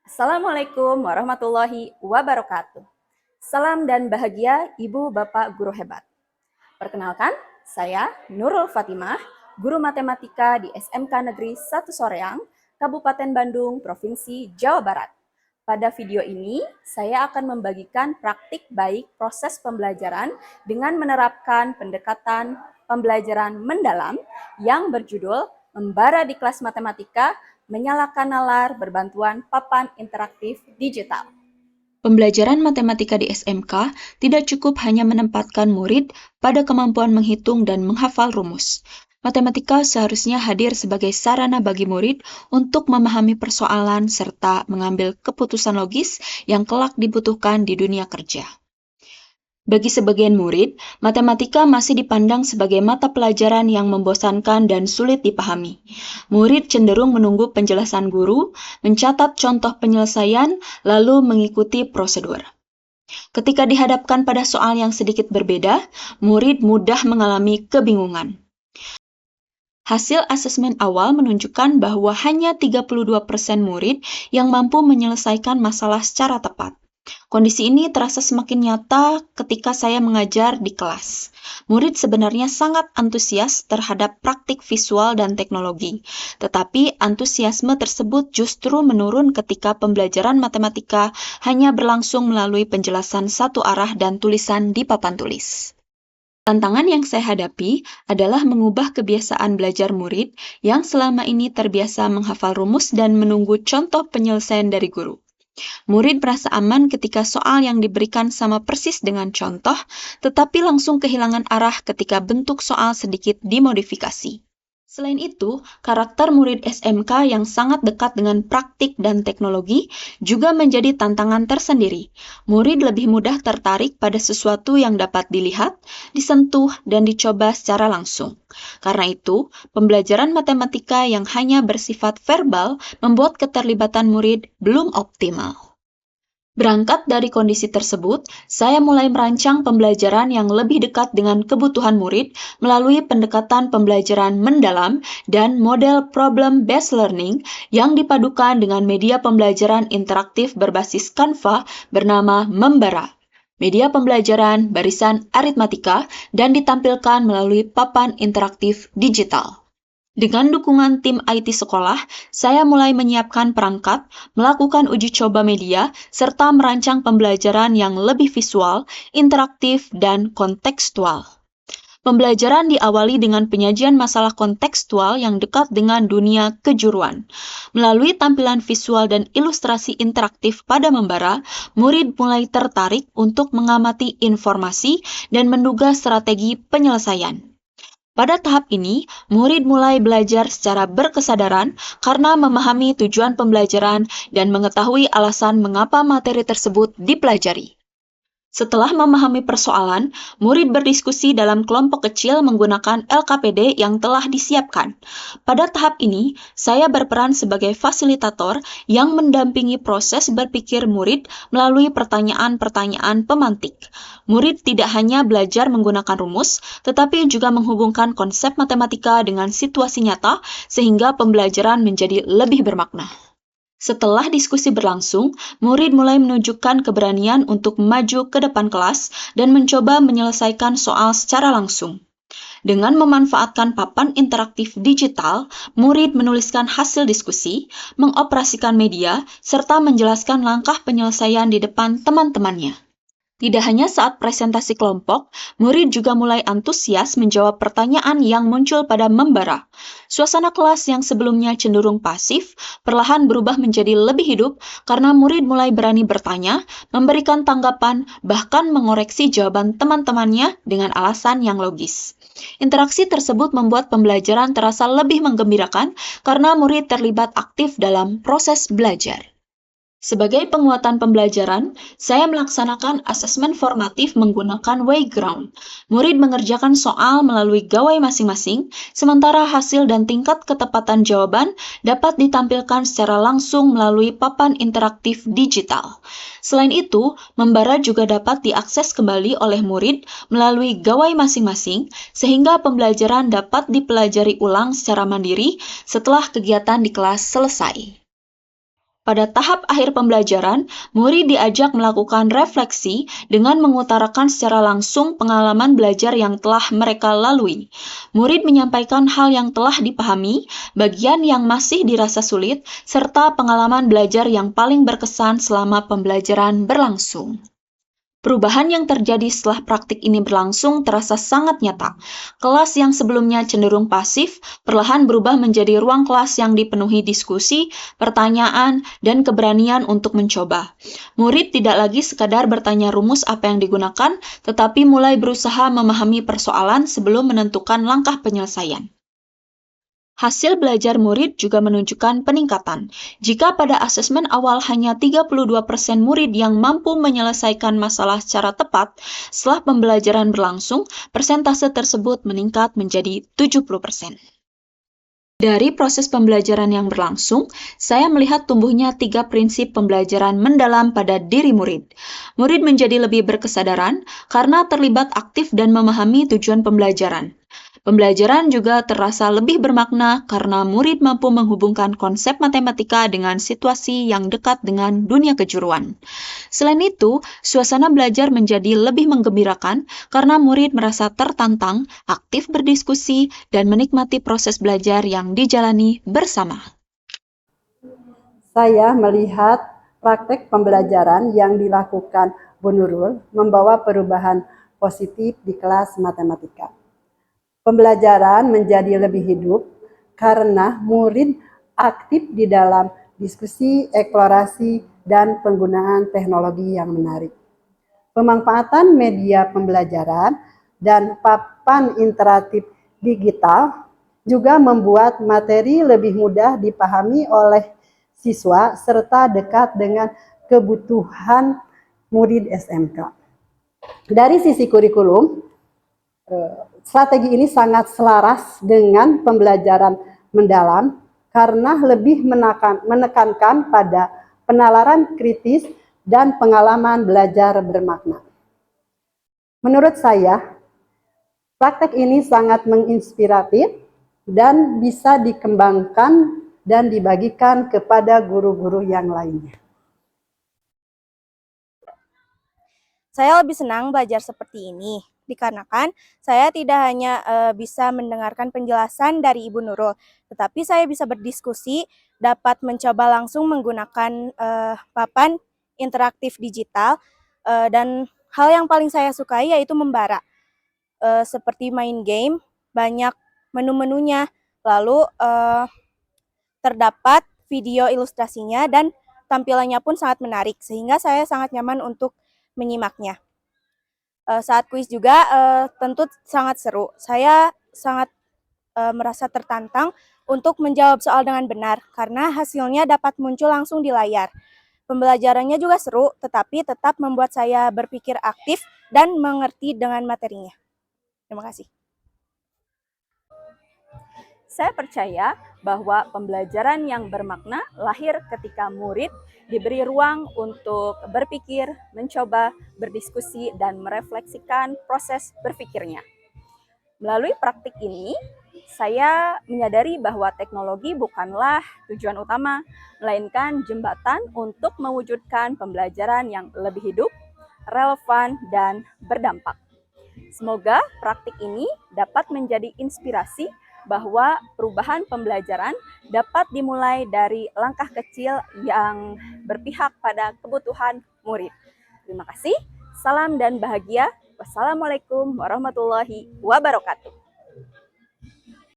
Assalamualaikum warahmatullahi wabarakatuh. Salam dan bahagia Ibu Bapak Guru hebat. Perkenalkan, saya Nurul Fatimah, Guru Matematika di SMK Negeri 1 Soreang, Kabupaten Bandung, Provinsi Jawa Barat. Pada video ini, saya akan membagikan praktik baik proses pembelajaran dengan menerapkan pendekatan pembelajaran mendalam yang berjudul Membara di Kelas Matematika, Menyalakan Nalar Berbantuan Papan Interaktif Digital. Pembelajaran matematika di SMK tidak cukup hanya menempatkan murid pada kemampuan menghitung dan menghafal rumus. Matematika seharusnya hadir sebagai sarana bagi murid untuk memahami persoalan serta mengambil keputusan logis yang kelak dibutuhkan di dunia kerja. Bagi sebagian murid, matematika masih dipandang sebagai mata pelajaran yang membosankan dan sulit dipahami. Murid cenderung menunggu penjelasan guru, mencatat contoh penyelesaian, lalu mengikuti prosedur. Ketika dihadapkan pada soal yang sedikit berbeda, murid mudah mengalami kebingungan. Hasil asesmen awal menunjukkan bahwa hanya 32% murid yang mampu menyelesaikan masalah secara tepat. Kondisi ini terasa semakin nyata ketika saya mengajar di kelas. Murid sebenarnya sangat antusias terhadap praktik visual dan teknologi, tetapi antusiasme tersebut justru menurun ketika pembelajaran matematika hanya berlangsung melalui penjelasan satu arah dan tulisan di papan tulis. Tantangan yang saya hadapi adalah mengubah kebiasaan belajar murid yang selama ini terbiasa menghafal rumus dan menunggu contoh penyelesaian dari guru. Murid merasa aman ketika soal yang diberikan sama persis dengan contoh, tetapi langsung kehilangan arah ketika bentuk soal sedikit dimodifikasi. Selain itu, karakter murid SMK yang sangat dekat dengan praktik dan teknologi juga menjadi tantangan tersendiri. Murid lebih mudah tertarik pada sesuatu yang dapat dilihat, disentuh, dan dicoba secara langsung. Karena itu, pembelajaran matematika yang hanya bersifat verbal membuat keterlibatan murid belum optimal. Berangkat dari kondisi tersebut, saya mulai merancang pembelajaran yang lebih dekat dengan kebutuhan murid melalui pendekatan pembelajaran mendalam dan model problem-based learning yang dipadukan dengan media pembelajaran interaktif berbasis Canva bernama Membara. Media pembelajaran barisan aritmatika dan ditampilkan melalui papan interaktif digital. Dengan dukungan tim IT sekolah, saya mulai menyiapkan perangkat, melakukan uji coba media, serta merancang pembelajaran yang lebih visual, interaktif, dan kontekstual. Pembelajaran diawali dengan penyajian masalah kontekstual yang dekat dengan dunia kejuruan. Melalui tampilan visual dan ilustrasi interaktif pada Membara, murid mulai tertarik untuk mengamati informasi dan menduga strategi penyelesaian. Pada tahap ini, murid mulai belajar secara berkesadaran karena memahami tujuan pembelajaran dan mengetahui alasan mengapa materi tersebut dipelajari. Setelah memahami persoalan, murid berdiskusi dalam kelompok kecil menggunakan LKPD yang telah disiapkan. Pada tahap ini, saya berperan sebagai fasilitator yang mendampingi proses berpikir murid melalui pertanyaan-pertanyaan pemantik. Murid tidak hanya belajar menggunakan rumus, tetapi juga menghubungkan konsep matematika dengan situasi nyata sehingga pembelajaran menjadi lebih bermakna. Setelah diskusi berlangsung, murid mulai menunjukkan keberanian untuk maju ke depan kelas dan mencoba menyelesaikan soal secara langsung. Dengan memanfaatkan papan interaktif digital, murid menuliskan hasil diskusi, mengoperasikan media, serta menjelaskan langkah penyelesaian di depan teman-temannya. Tidak hanya saat presentasi kelompok, murid juga mulai antusias menjawab pertanyaan yang muncul pada Membara. Suasana kelas yang sebelumnya cenderung pasif, perlahan berubah menjadi lebih hidup karena murid mulai berani bertanya, memberikan tanggapan, bahkan mengoreksi jawaban teman-temannya dengan alasan yang logis. Interaksi tersebut membuat pembelajaran terasa lebih menggembirakan karena murid terlibat aktif dalam proses belajar. Sebagai penguatan pembelajaran, saya melaksanakan asesmen formatif menggunakan Wayground. Murid mengerjakan soal melalui gawai masing-masing, sementara hasil dan tingkat ketepatan jawaban dapat ditampilkan secara langsung melalui papan interaktif digital. Selain itu, Membara juga dapat diakses kembali oleh murid melalui gawai masing-masing, sehingga pembelajaran dapat dipelajari ulang secara mandiri setelah kegiatan di kelas selesai. Pada tahap akhir pembelajaran, murid diajak melakukan refleksi dengan mengutarakan secara langsung pengalaman belajar yang telah mereka lalui. Murid menyampaikan hal yang telah dipahami, bagian yang masih dirasa sulit, serta pengalaman belajar yang paling berkesan selama pembelajaran berlangsung. Perubahan yang terjadi setelah praktik ini berlangsung terasa sangat nyata. Kelas yang sebelumnya cenderung pasif, perlahan berubah menjadi ruang kelas yang dipenuhi diskusi, pertanyaan, dan keberanian untuk mencoba. Murid tidak lagi sekadar bertanya rumus apa yang digunakan, tetapi mulai berusaha memahami persoalan sebelum menentukan langkah penyelesaian. Hasil belajar murid juga menunjukkan peningkatan. Jika pada asesmen awal hanya 32% murid yang mampu menyelesaikan masalah secara tepat, setelah pembelajaran berlangsung, persentase tersebut meningkat menjadi 70%. Dari proses pembelajaran yang berlangsung, saya melihat tumbuhnya 3 prinsip pembelajaran mendalam pada diri murid. Murid menjadi lebih berkesadaran karena terlibat aktif dan memahami tujuan pembelajaran. Pembelajaran juga terasa lebih bermakna karena murid mampu menghubungkan konsep matematika dengan situasi yang dekat dengan dunia kejuruan. Selain itu, suasana belajar menjadi lebih menggembirakan karena murid merasa tertantang, aktif berdiskusi, dan menikmati proses belajar yang dijalani bersama. Saya melihat praktek pembelajaran yang dilakukan Bu Nurul membawa perubahan positif di kelas matematika. Pembelajaran menjadi lebih hidup karena murid aktif di dalam diskusi, eksplorasi, dan penggunaan teknologi yang menarik. Pemanfaatan media pembelajaran dan papan interaktif digital juga membuat materi lebih mudah dipahami oleh siswa serta dekat dengan kebutuhan murid SMK. Dari sisi kurikulum, strategi ini sangat selaras dengan pembelajaran mendalam karena lebih menekankan pada penalaran kritis dan pengalaman belajar bermakna. Menurut saya, praktek ini sangat menginspiratif dan bisa dikembangkan dan dibagikan kepada guru-guru yang lainnya. Saya lebih senang belajar seperti ini, dikarenakan saya tidak hanya bisa mendengarkan penjelasan dari Ibu Nurul, tetapi saya bisa berdiskusi, dapat mencoba langsung menggunakan papan interaktif digital, dan hal yang paling saya sukai yaitu membara. Seperti main game, banyak menu-menunya, lalu terdapat video ilustrasinya dan tampilannya pun sangat menarik, sehingga saya sangat nyaman untuk menyimaknya. Saat kuis juga tentu sangat seru. Saya sangat merasa tertantang untuk menjawab soal dengan benar, karena hasilnya dapat muncul langsung di layar. Pembelajarannya juga seru, tetapi tetap membuat saya berpikir aktif dan mengerti dengan materinya. Terima kasih. Saya percaya bahwa pembelajaran yang bermakna lahir ketika murid diberi ruang untuk berpikir, mencoba, berdiskusi, dan merefleksikan proses berpikirnya. Melalui praktik ini, saya menyadari bahwa teknologi bukanlah tujuan utama, melainkan jembatan untuk mewujudkan pembelajaran yang lebih hidup, relevan, dan berdampak. Semoga praktik ini dapat menjadi inspirasi bahwa perubahan pembelajaran dapat dimulai dari langkah kecil yang berpihak pada kebutuhan murid. Terima kasih, salam dan bahagia. Wassalamualaikum warahmatullahi wabarakatuh.